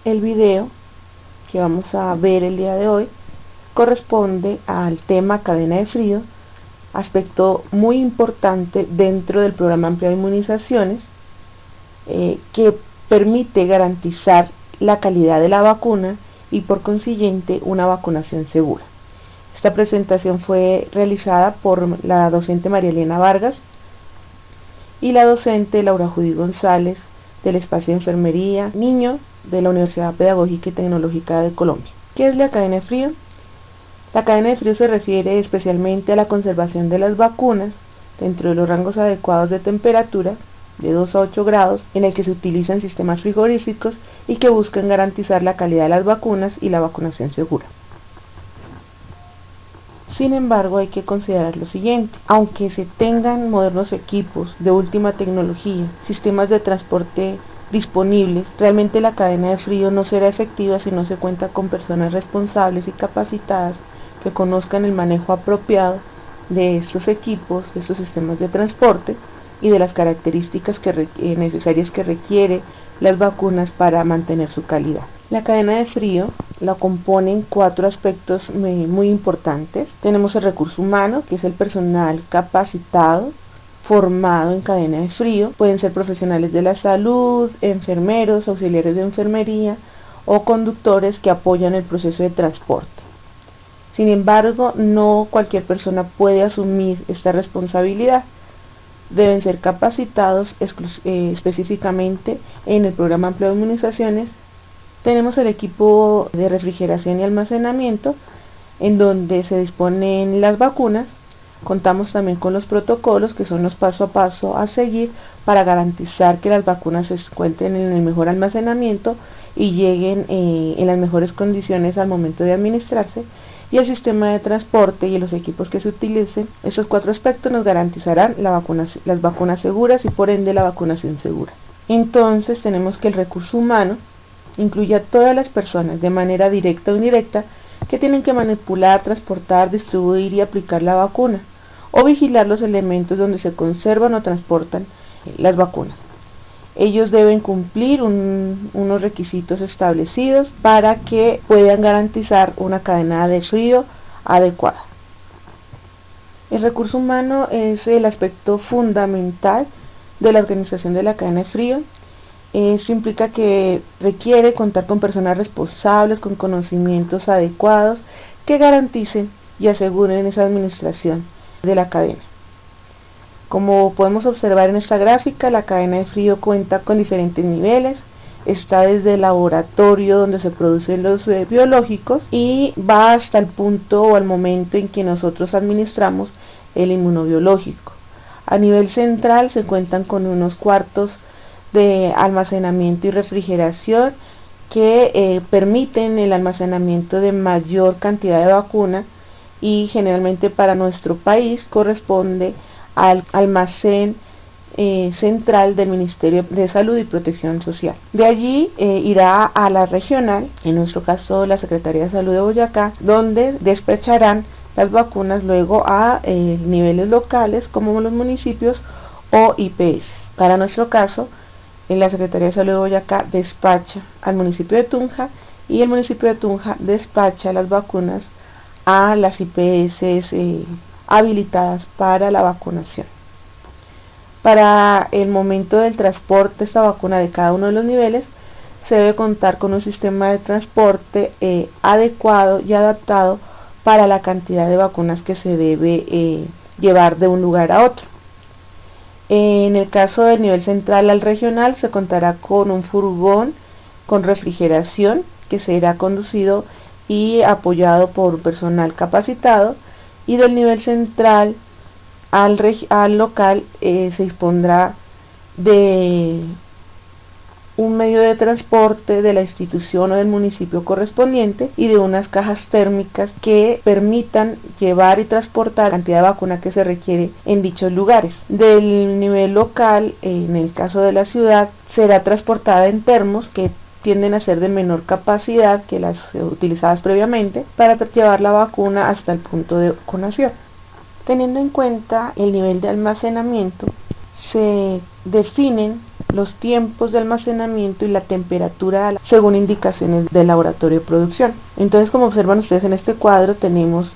El video que vamos a ver el día de hoy corresponde al tema cadena de frío, aspecto muy importante dentro del programa ampliado de inmunizaciones que permite garantizar la calidad de la vacuna y por consiguiente una vacunación segura. Esta presentación fue realizada por la docente María Elena Vargas y la docente Laura Judy González del espacio de enfermería niño de la Universidad Pedagógica y Tecnológica de Colombia. ¿Qué es la cadena de frío? La cadena de frío se refiere especialmente a la conservación de las vacunas dentro de los rangos adecuados de temperatura de 2 a 8 grados, en el que se utilizan sistemas frigoríficos y que buscan garantizar la calidad de las vacunas y la vacunación segura. Sin embargo, hay que considerar lo siguiente: aunque se tengan modernos equipos de última tecnología, sistemas de transporte disponibles, realmente la cadena de frío no será efectiva si no se cuenta con personas responsables y capacitadas que conozcan el manejo apropiado de estos equipos, de estos sistemas de transporte y de las características necesarias que requiere las vacunas para mantener su calidad. La cadena de frío la componen 4 aspectos muy importantes. Tenemos el recurso humano, que es el personal capacitado, formado en cadena de frío. Pueden ser profesionales de la salud, enfermeros, auxiliares de enfermería o conductores que apoyan el proceso de transporte. Sin embargo, no cualquier persona puede asumir esta responsabilidad. Deben ser capacitados específicamente en el programa ampliado de inmunizaciones. Tenemos el equipo de refrigeración y almacenamiento, en donde se disponen las vacunas. Contamos también con los protocolos, que son los paso a paso a seguir para garantizar que las vacunas se encuentren en el mejor almacenamiento y lleguen en las mejores condiciones al momento de administrarse. Y el sistema de transporte y los equipos que se utilicen. Estos 4 aspectos nos garantizarán las vacunas seguras y por ende la vacunación segura. Entonces tenemos que el recurso humano incluye a todas las personas de manera directa o indirecta que tienen que manipular, transportar, distribuir y aplicar la vacuna o vigilar los elementos donde se conservan o transportan las vacunas. Ellos deben cumplir unos requisitos establecidos para que puedan garantizar una cadena de frío adecuada. El recurso humano es el aspecto fundamental de la organización de la cadena de frío. Esto implica que requiere contar con personas responsables, con conocimientos adecuados que garanticen y aseguren esa administración de la cadena. Como podemos observar en esta gráfica, la cadena de frío cuenta con diferentes niveles. Está desde el laboratorio donde se producen los biológicos y va hasta el punto o al momento en que nosotros administramos el inmunobiológico. A nivel central se cuentan con unos cuartos de almacenamiento y refrigeración que permiten el almacenamiento de mayor cantidad de vacuna, y generalmente para nuestro país corresponde al almacén central del Ministerio de Salud y Protección Social. De allí irá a la regional, en nuestro caso la Secretaría de Salud de Boyacá, donde despacharán las vacunas luego a niveles locales como los municipios o IPS. Para nuestro caso, en la Secretaría de Salud de Boyacá despacha al municipio de Tunja y el municipio de Tunja despacha las vacunas a las IPS habilitadas para la vacunación. Para el momento del transporte de esta vacuna de cada uno de los niveles, se debe contar con un sistema de transporte adecuado y adaptado para la cantidad de vacunas que se debe llevar de un lugar a otro. En el caso del nivel central al regional, se contará con un furgón con refrigeración que será conducido y apoyado por personal capacitado, y del nivel central al local se dispondrá de un medio de transporte de la institución o del municipio correspondiente y de unas cajas térmicas que permitan llevar y transportar la cantidad de vacuna que se requiere en dichos lugares. Del nivel local, en el caso de la ciudad, será transportada en termos que tienden a ser de menor capacidad que las utilizadas previamente para llevar la vacuna hasta el punto de vacunación. Teniendo en cuenta el nivel de almacenamiento, se definen los tiempos de almacenamiento y la temperatura según indicaciones del laboratorio de producción. Entonces, como observan ustedes en este cuadro, tenemos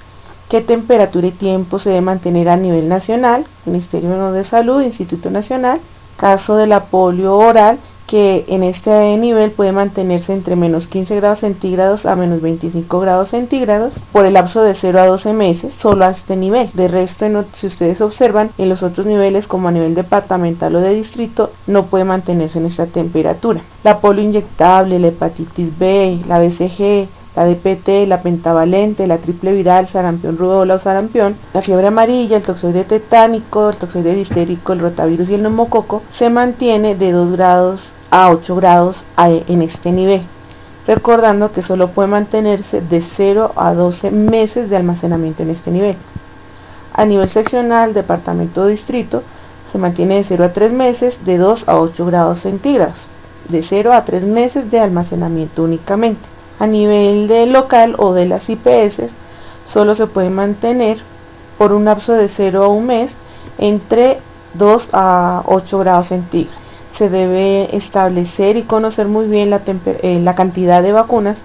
qué temperatura y tiempo se debe mantener a nivel nacional, Ministerio de Salud, Instituto Nacional. Caso de la polio oral, que en este nivel puede mantenerse entre menos 15 grados centígrados a menos 25 grados centígrados por el lapso de 0 a 12 meses, solo a este nivel. De resto, si ustedes observan, en los otros niveles, como a nivel departamental o de distrito, no puede mantenerse en esta temperatura. La polio inyectable, la hepatitis B, la BCG, la DPT, la pentavalente, la triple viral, sarampión, rubéola o sarampión, la fiebre amarilla, el toxoide tetánico, el toxoide difterico, el rotavirus y el neumococo, se mantiene de 2 grados a 8 grados en este nivel, recordando que solo puede mantenerse de 0 a 12 meses de almacenamiento en este nivel. A nivel seccional, departamento o distrito, se mantiene de 0 a 3 meses, de 2 a 8 grados centígrados, de 0 a 3 meses de almacenamiento únicamente. A nivel de local o de las IPS, solo se puede mantener por un lapso de 0 a 1 mes entre 2 a 8 grados centígrados. Se debe establecer y conocer muy bien la cantidad de vacunas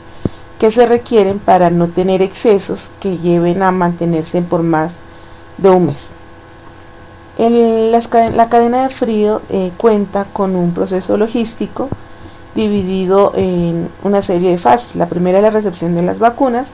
que se requieren para no tener excesos que lleven a mantenerse por más de un mes. La cadena de frío cuenta con un proceso logístico dividido en una serie de fases. La primera es la recepción de las vacunas,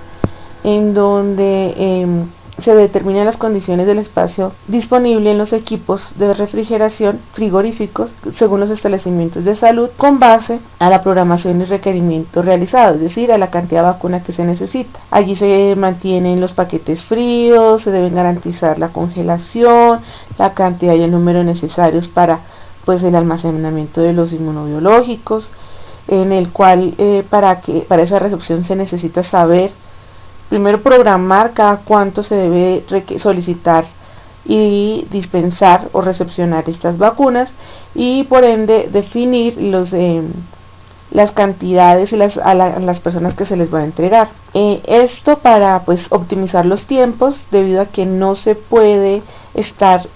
en donde se determinan las condiciones del espacio disponible en los equipos de refrigeración frigoríficos según los establecimientos de salud, con base a la programación y requerimientos realizados, es decir, a la cantidad de vacuna que se necesita. Allí se mantienen los paquetes fríos, se deben garantizar la congelación, la cantidad y el número necesarios para el almacenamiento de los inmunobiológicos, en el cual para esa recepción se necesita saber primero programar cada cuánto se debe solicitar y dispensar o recepcionar estas vacunas, y por ende definir las cantidades y a las personas que se les va a entregar. Esto para optimizar los tiempos, debido a que no se puede estar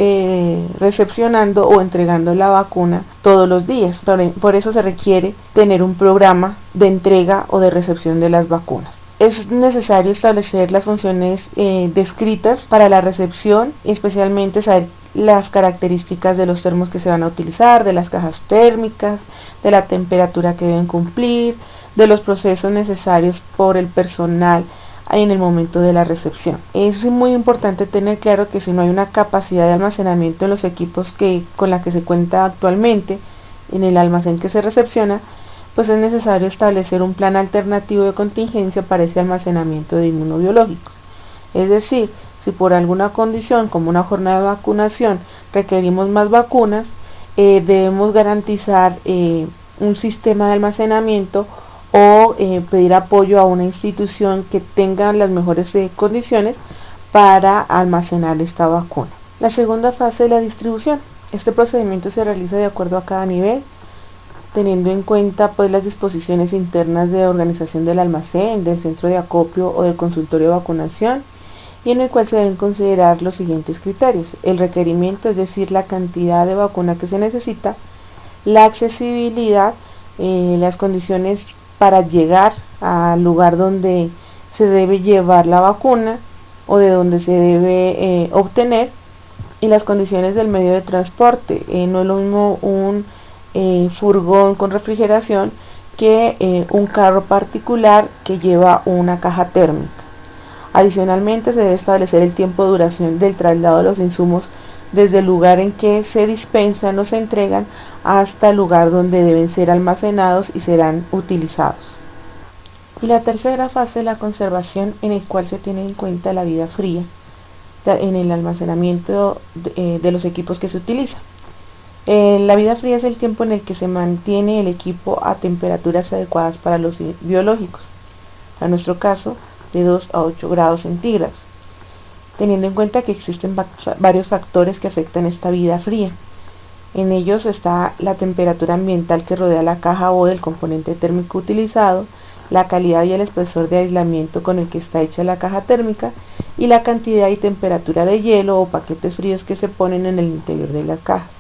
recepcionando o entregando la vacuna todos los días. Por eso se requiere tener un programa de entrega o de recepción de las vacunas. Es necesario establecer las funciones descritas para la recepción, especialmente saber las características de los termos que se van a utilizar, de las cajas térmicas, de la temperatura que deben cumplir, de los procesos necesarios por el personal en el momento de la recepción. Es muy importante tener claro que si no hay una capacidad de almacenamiento en los equipos con la que se cuenta actualmente en el almacén que se recepciona, es necesario establecer un plan alternativo de contingencia para ese almacenamiento de inmunobiológicos. Es decir, si por alguna condición, como una jornada de vacunación, requerimos más vacunas, debemos garantizar un sistema de almacenamiento o pedir apoyo a una institución que tenga las mejores condiciones para almacenar esta vacuna. La segunda fase es la distribución. Este procedimiento se realiza de acuerdo a cada nivel, teniendo en cuenta las disposiciones internas de organización del almacén, del centro de acopio o del consultorio de vacunación, y en el cual se deben considerar los siguientes criterios: el requerimiento, es decir, la cantidad de vacuna que se necesita; la accesibilidad, las condiciones para llegar al lugar donde se debe llevar la vacuna o de donde se debe obtener; y las condiciones del medio de transporte. No es lo mismo un furgón con refrigeración que un carro particular que lleva una caja térmica. Adicionalmente, se debe establecer el tiempo de duración del traslado de los insumos desde el lugar en que se dispensan o se entregan hasta el lugar donde deben ser almacenados y serán utilizados. Y la tercera fase es la conservación, en el cual se tiene en cuenta la vida fría en el almacenamiento de los equipos que se utilizan. La vida fría es el tiempo en el que se mantiene el equipo a temperaturas adecuadas para los biológicos, en nuestro caso de 2 a 8 grados centígrados, teniendo en cuenta que existen varios factores que afectan esta vida fría. En ellos está la temperatura ambiental que rodea la caja o del componente térmico utilizado, la calidad y el espesor de aislamiento con el que está hecha la caja térmica, y la cantidad y temperatura de hielo o paquetes fríos que se ponen en el interior de las cajas.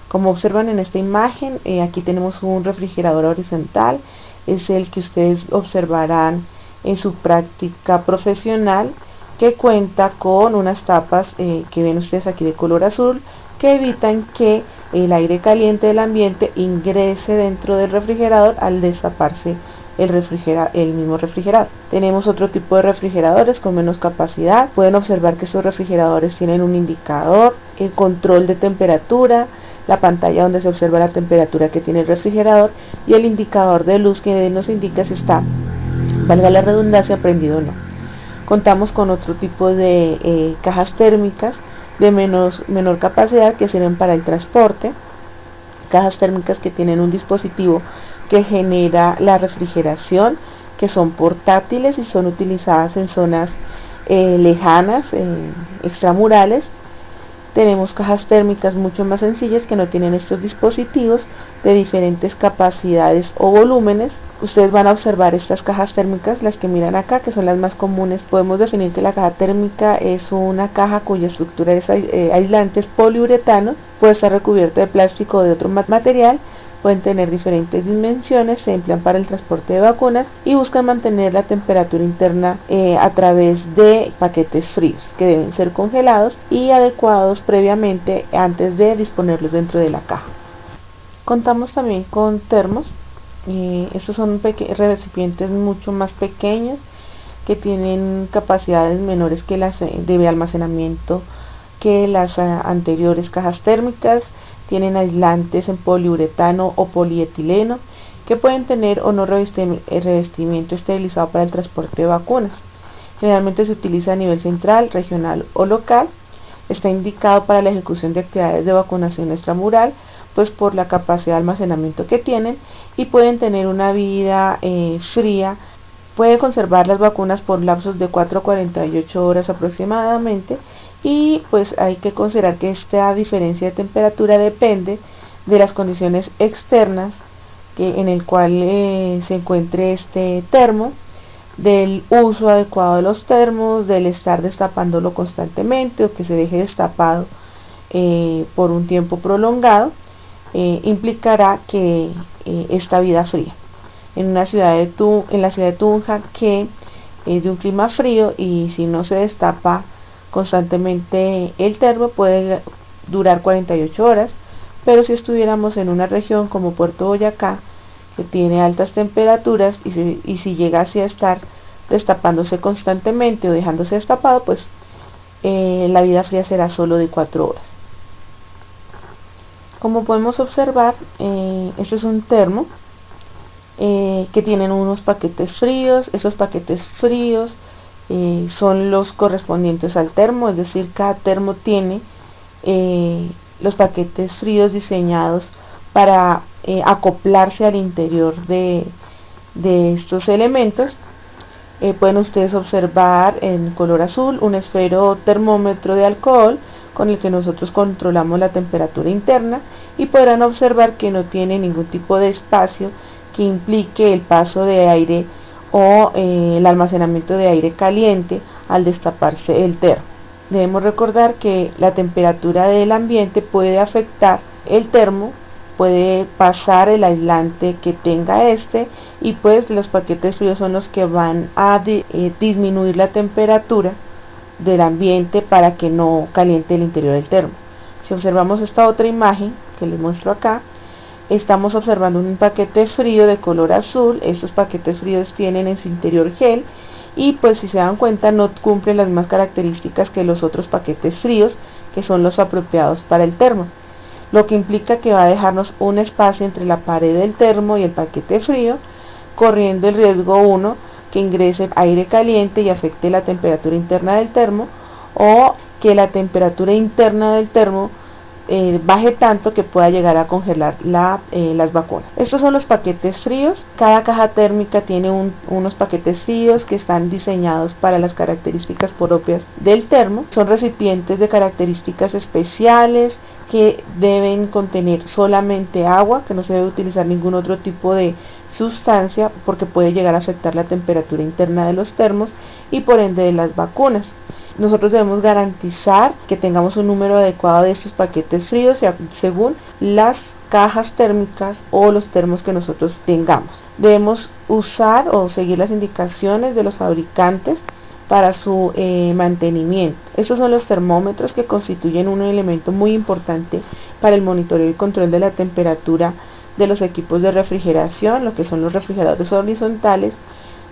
Como observan en esta imagen, aquí tenemos un refrigerador horizontal, es el que ustedes observarán en su práctica profesional, que cuenta con unas tapas que ven ustedes aquí de color azul, que evitan que el aire caliente del ambiente ingrese dentro del refrigerador al destaparse el mismo refrigerador. Tenemos otro tipo de refrigeradores con menos capacidad. Pueden observar que estos refrigeradores tienen un indicador, el control de temperatura, la pantalla donde se observa la temperatura que tiene el refrigerador y el indicador de luz que nos indica si está, valga la redundancia, prendido o no. Contamos con otro tipo de cajas térmicas de menor capacidad que sirven para el transporte, cajas térmicas que tienen un dispositivo que genera la refrigeración, que son portátiles y son utilizadas en zonas lejanas, extramurales. Tenemos cajas térmicas mucho más sencillas que no tienen estos dispositivos de diferentes capacidades o volúmenes. Ustedes van a observar estas cajas térmicas, las que miran acá, que son las más comunes. Podemos definir que la caja térmica es una caja cuya estructura es aislante, es poliuretano, puede estar recubierta de plástico o de otro material. Pueden tener diferentes dimensiones, se emplean para el transporte de vacunas y buscan mantener la temperatura interna a través de paquetes fríos que deben ser congelados y adecuados previamente antes de disponerlos dentro de la caja. Contamos también con termos. Estos son recipientes mucho más pequeños que tienen capacidades menores que las de almacenamiento que las anteriores cajas térmicas. Tienen aislantes en poliuretano o polietileno que pueden tener o no revestimiento esterilizado para el transporte de vacunas. Generalmente se utiliza a nivel central, regional o local. Está indicado para la ejecución de actividades de vacunación extramural, pues por la capacidad de almacenamiento que tienen, y pueden tener una vida fría. Puede conservar las vacunas por lapsos de 4 a 48 horas aproximadamente. Y pues hay que considerar que esta diferencia de temperatura depende de las condiciones externas en el cual se encuentre este termo, del uso adecuado de los termos, del estar destapándolo constantemente o que se deje destapado por un tiempo prolongado, implicará que esta vida fría. En la ciudad de Tunja, que es de un clima frío, y si no se destapa constantemente el termo, puede durar 48 horas, pero si estuviéramos en una región como Puerto Boyacá, que tiene altas temperaturas, y si llegase a estar destapándose constantemente o dejándose destapado, pues la vida fría será solo de 4 horas. Como podemos observar, este es un termo que tienen unos paquetes fríos. Estos paquetes fríos son los correspondientes al termo, es decir, cada termo tiene los paquetes fríos diseñados para acoplarse al interior de estos elementos. Pueden ustedes observar en color azul un esfero termómetro de alcohol con el que nosotros controlamos la temperatura interna, y podrán observar que no tiene ningún tipo de espacio que implique el paso de aire o el almacenamiento de aire caliente al destaparse el termo. Debemos recordar que la temperatura del ambiente puede afectar el termo, puede pasar el aislante que tenga y pues los paquetes fríos son los que van a disminuir la temperatura del ambiente para que no caliente el interior del termo. Si observamos esta otra imagen que les muestro acá, estamos observando un paquete frío de color azul. Estos paquetes fríos tienen en su interior gel, y pues si se dan cuenta no cumplen las mismas características que los otros paquetes fríos, que son los apropiados para el termo, lo que implica que va a dejarnos un espacio entre la pared del termo y el paquete frío, corriendo el riesgo 1, que ingrese aire caliente y afecte la temperatura interna del termo, o que la temperatura interna del termo baje tanto que pueda llegar a congelar las vacunas. Estos son los paquetes fríos. Cada caja térmica tiene unos paquetes fríos que están diseñados para las características propias del termo. Son recipientes de características especiales que deben contener solamente agua, que no se debe utilizar ningún otro tipo de sustancia porque puede llegar a afectar la temperatura interna de los termos y por ende de las vacunas. nosotros debemos garantizar que tengamos un número adecuado de estos paquetes fríos según las cajas térmicas o los termos que nosotros tengamos. Debemos usar o seguir las indicaciones de los fabricantes para su mantenimiento. Estos son los termómetros, que constituyen un elemento muy importante para el monitoreo y control de la temperatura de los equipos de refrigeración, lo que son los refrigeradores horizontales,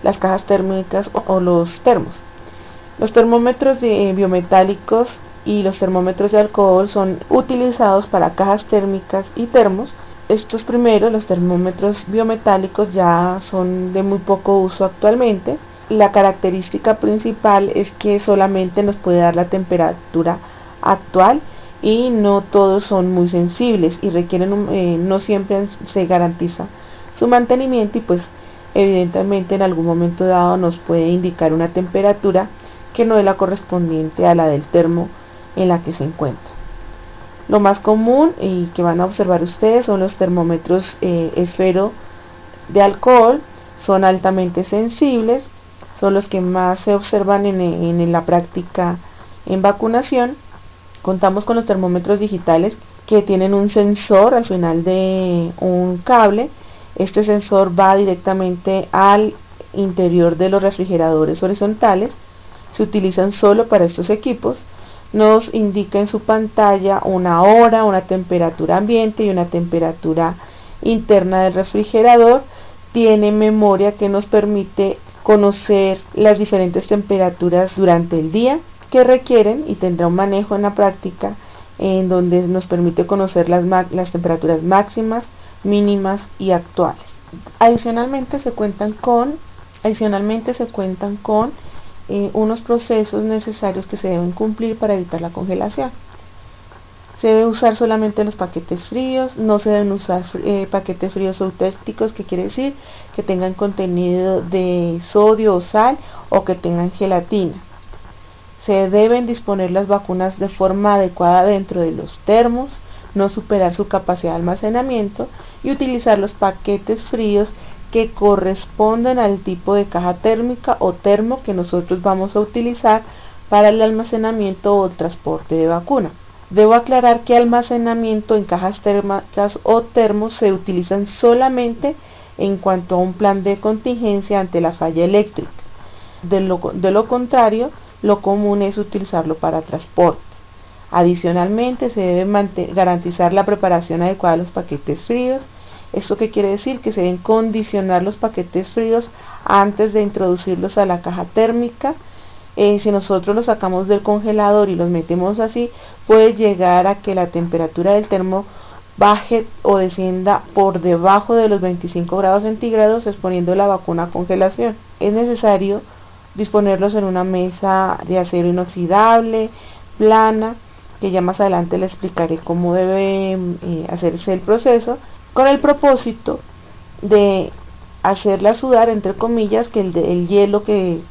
las cajas térmicas o los termos. Los termómetros biometálicos y los termómetros de alcohol son utilizados para cajas térmicas y termos. Estos primeros, los termómetros biometálicos, ya son de muy poco uso actualmente. La característica principal es que solamente nos puede dar la temperatura actual y no todos son muy sensibles y requieren no siempre se garantiza su mantenimiento, y pues evidentemente en algún momento dado nos puede indicar una temperatura que no es la correspondiente a la del termo en la que se encuentra. Lo más común y que van a observar ustedes son los termómetros esfero de alcohol. Son altamente sensibles, son los que más se observan en la práctica en vacunación. Contamos con los termómetros digitales, que tienen un sensor al final de un cable. Este sensor va directamente al interior de los refrigeradores horizontales. Se utilizan solo para estos equipos. Nos indica en su pantalla una hora, una temperatura ambiente y una temperatura interna del refrigerador. Tiene memoria que nos permite conocer las diferentes temperaturas durante el día que requieren, y tendrá un manejo en la práctica en donde nos permite conocer las temperaturas máximas, mínimas y actuales. Adicionalmente se cuentan con unos procesos necesarios que se deben cumplir para evitar la congelación. Se debe usar solamente los paquetes fríos, no se deben usar paquetes fríos eutéricos, que quiere decir que tengan contenido de sodio o sal o que tengan gelatina. Se deben disponer las vacunas de forma adecuada dentro de los termos, no superar su capacidad de almacenamiento y utilizar los paquetes fríos que corresponden al tipo de caja térmica o termo que nosotros vamos a utilizar para el almacenamiento o el transporte de vacuna. Debo aclarar que almacenamiento en cajas térmicas o termos se utilizan solamente en cuanto a un plan de contingencia ante la falla eléctrica. De lo contrario, lo común es utilizarlo para transporte. Adicionalmente, se debe garantizar la preparación adecuada de los paquetes fríos. ¿Esto qué quiere decir? Que se deben condicionar los paquetes fríos antes de introducirlos a la caja térmica. Si nosotros los sacamos del congelador y los metemos así, puede llegar a que la temperatura del termo baje o descienda por debajo de los 25 grados centígrados, exponiendo la vacuna a congelación. Es necesario disponerlos en una mesa de acero inoxidable, plana, que ya más adelante les explicaré cómo debe hacerse el proceso, con el propósito de hacerla sudar, entre comillas, que el hielo que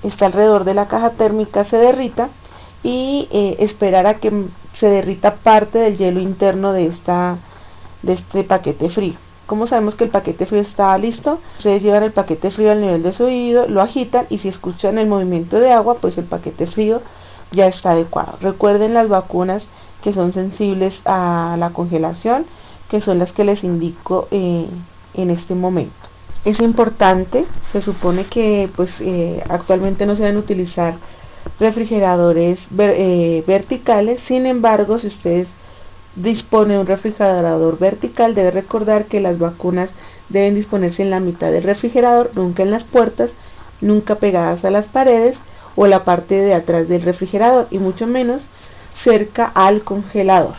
está alrededor de la caja térmica se derrita, y esperar a que se derrita parte del hielo interno de este paquete frío. ¿Cómo sabemos que el paquete frío está listo? Ustedes llevan el paquete frío al nivel de su oído, lo agitan, y si escuchan el movimiento de agua, pues el paquete frío ya está adecuado. Recuerden las vacunas que son sensibles a la congelación, que son las que les indico en este momento. Es importante, se supone que actualmente no se deben utilizar refrigeradores verticales. Sin embargo, si ustedes disponen de un refrigerador vertical, debe recordar que las vacunas deben disponerse en la mitad del refrigerador, nunca en las puertas, nunca pegadas a las paredes o la parte de atrás del refrigerador, y mucho menos cerca al congelador.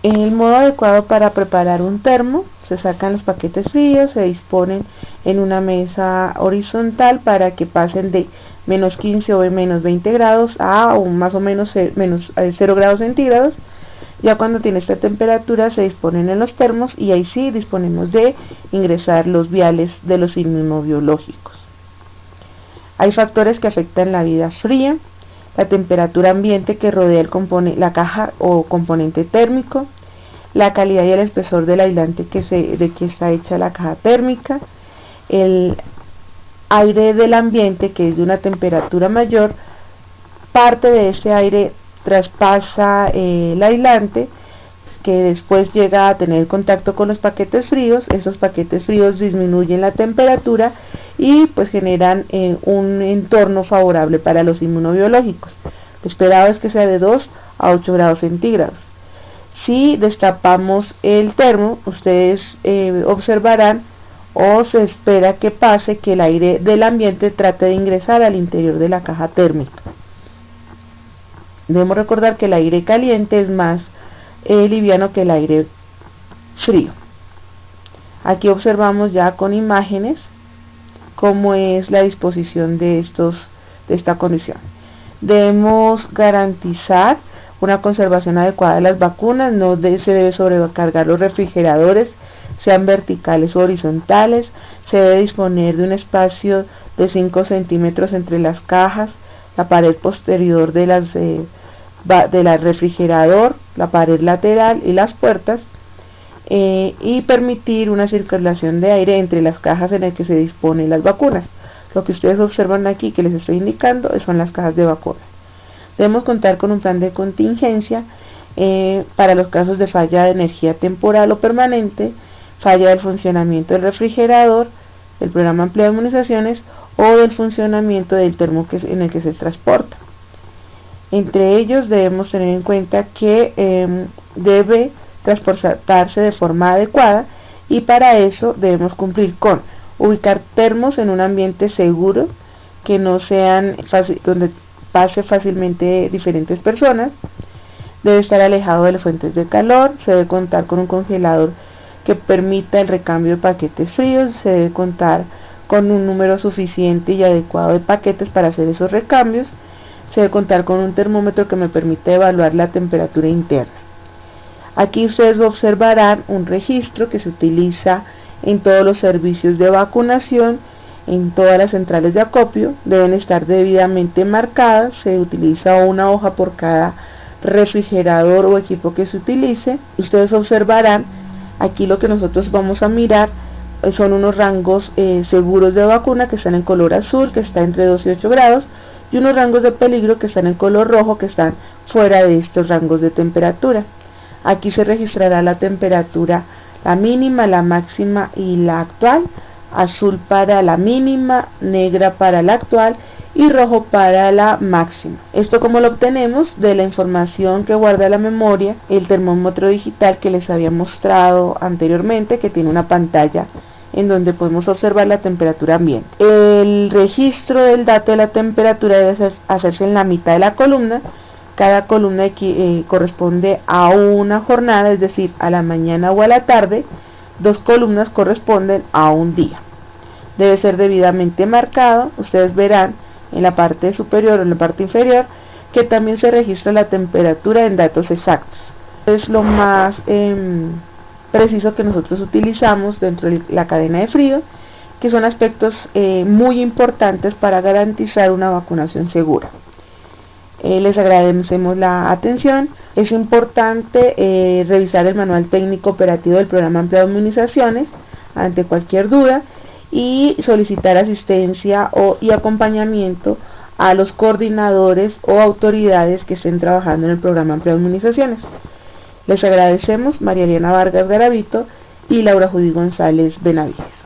El modo adecuado para preparar un termo: se sacan los paquetes fríos, se disponen en una mesa horizontal para que pasen de menos 15 o menos 20 grados a más o menos menos 0 grados centígrados. Ya cuando tiene esta temperatura, se disponen en los termos, y ahí sí disponemos de ingresar los viales de los inmunobiológicos. Hay factores que afectan la vida fría: la temperatura ambiente que rodea la caja o componente térmico, la calidad y el espesor del aislante de que está hecha la caja térmica, aire del ambiente, que es de una temperatura mayor, parte de este aire traspasa el aislante, que después llega a tener contacto con los paquetes fríos. Estos paquetes fríos disminuyen la temperatura y pues generan un entorno favorable para los inmunobiológicos. Lo esperado es que sea de 2 a 8 grados centígrados. Si destapamos el termo, ustedes observarán o se espera que pase que el aire del ambiente trate de ingresar al interior de la caja térmica. Debemos recordar que el aire caliente es más liviano que el aire frío. Aquí observamos ya con imágenes cómo es la disposición de esta condición. Debemos garantizar una conservación adecuada de las vacunas. No se debe sobrecargar los refrigeradores, sean verticales o horizontales. Se debe disponer de un espacio de 5 centímetros entre las cajas, la pared posterior de la refrigerador, la pared lateral y las puertas, y permitir una circulación de aire entre las cajas en las que se disponen las vacunas. Lo que ustedes observan aquí que les estoy indicando son las cajas de vacuna. Debemos contar con un plan de contingencia para los casos de falla de energía temporal o permanente, falla del funcionamiento del refrigerador, del programa ampliado de inmunizaciones o del funcionamiento del termo en el que se transporta. Entre ellos debemos tener en cuenta que debe transportarse de forma adecuada, y para eso debemos cumplir con ubicar termos en un ambiente seguro, que no sean donde pase fácilmente diferentes personas. Debe estar alejado de las fuentes de calor. Se debe contar con un congelador que permita el recambio de paquetes fríos. Se debe contar con un número suficiente y adecuado de paquetes para hacer esos recambios. Se debe contar con un termómetro que me permita evaluar la temperatura interna. Aquí ustedes observarán un registro que se utiliza en todos los servicios de vacunación, en todas las centrales de acopio. Deben estar debidamente marcadas. Se utiliza una hoja por cada refrigerador o equipo que se utilice. Ustedes observarán aquí lo que nosotros vamos a mirar son unos rangos seguros de vacuna, que están en color azul, que está entre 2 y 8 grados, y unos rangos de peligro que están en color rojo, que están fuera de estos rangos de temperatura. Aquí se registrará la temperatura, la mínima, la máxima y la actual. Azul para la mínima, negra para la actual y rojo para la máxima. Esto como lo obtenemos de la información que guarda la memoria, el termómetro digital que les había mostrado anteriormente, que tiene una pantalla en donde podemos observar la temperatura ambiente. El registro del dato de la temperatura debe hacerse en la mitad de la columna. Cada columna corresponde a una jornada, es decir, a la mañana o a la tarde. 2 columnas corresponden a un día. Debe ser debidamente marcado. Ustedes verán en la parte superior o en la parte inferior que también se registra la temperatura en datos exactos. Es lo más preciso que nosotros utilizamos dentro de la cadena de frío, que son aspectos muy importantes para garantizar una vacunación segura. Les agradecemos la atención. Es importante revisar el manual técnico operativo del programa ampliado de inmunizaciones ante cualquier duda, y solicitar asistencia y acompañamiento a los coordinadores o autoridades que estén trabajando en el programa ampliado de inmunizaciones. Les agradecemos María Elena Vargas Garavito y Laura Judy González Benavides.